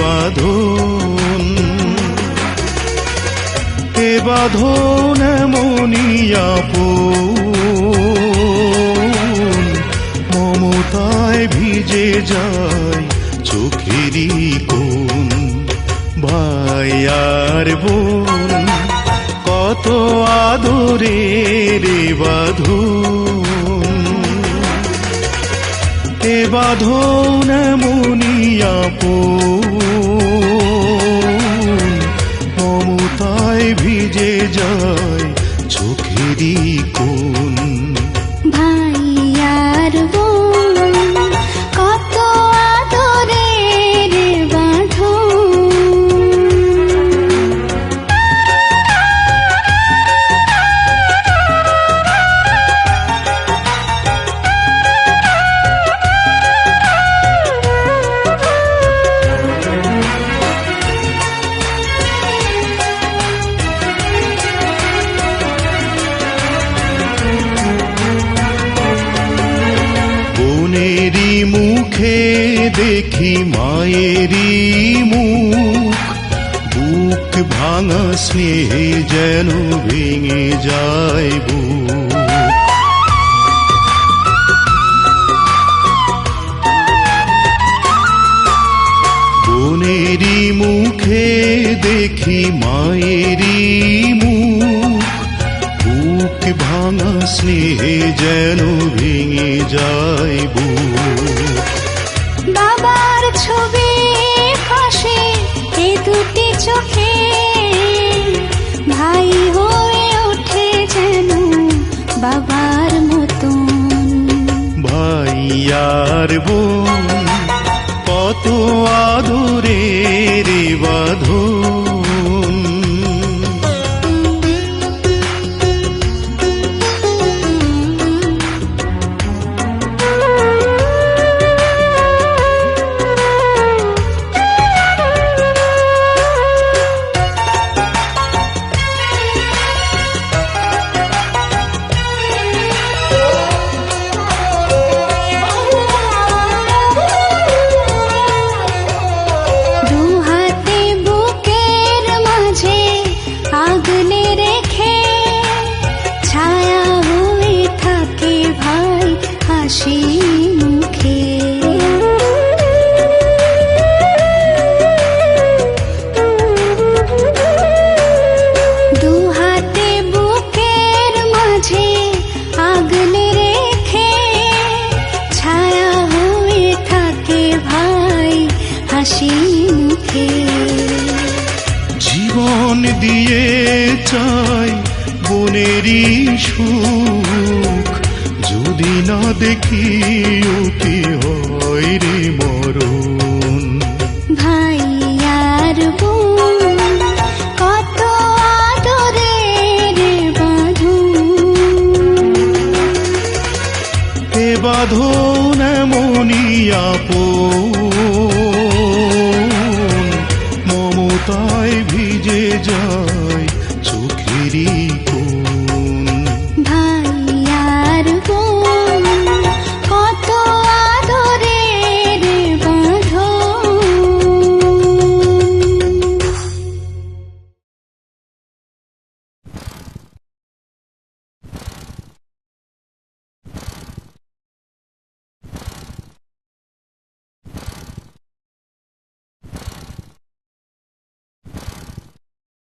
বাঁধন, এ বাঁধন এমনই আপন, মমতায় ভিজে যায় চোখেরই কোণ। ভাই আর বোন কত আদরের এ বাঁধন, এ বাঁধন এমনই আপন, মমতায় ভিজে যায় চোখেরই কোণ। ভাই আর বোন কত আদরের বাঁধন। বোনেরই মুখে দেখি মায়েরই মুখ, বুক ভাঙা স্নেহে যেন ভেঙে যায় বুক। বোনেরই মুখে দেখি মায়েরই মুখ, বুক ভাঙা স্নেহে যেন ভেঙে যায় বুক। বাবার ছবি ভাসে এ দুটি চোখে, ভাই হয়ে ওঠে যেন বাবার মতন। ভাই আর বোন কত আদরের এ বাঁধন, হাসি মুখে। দু হাতে বুকের মাঝে আগলে রেখে, ছায়া হয়ে থাকে ভাই হাসি মুখে। জীবন দিয়ে চাই বোনেরই সুখ, যদি না দেখি ওকে হয় রে মরণ। ভাই আর বোন কত আদরের বাঁধন, এ বাঁধন এমনই আপন,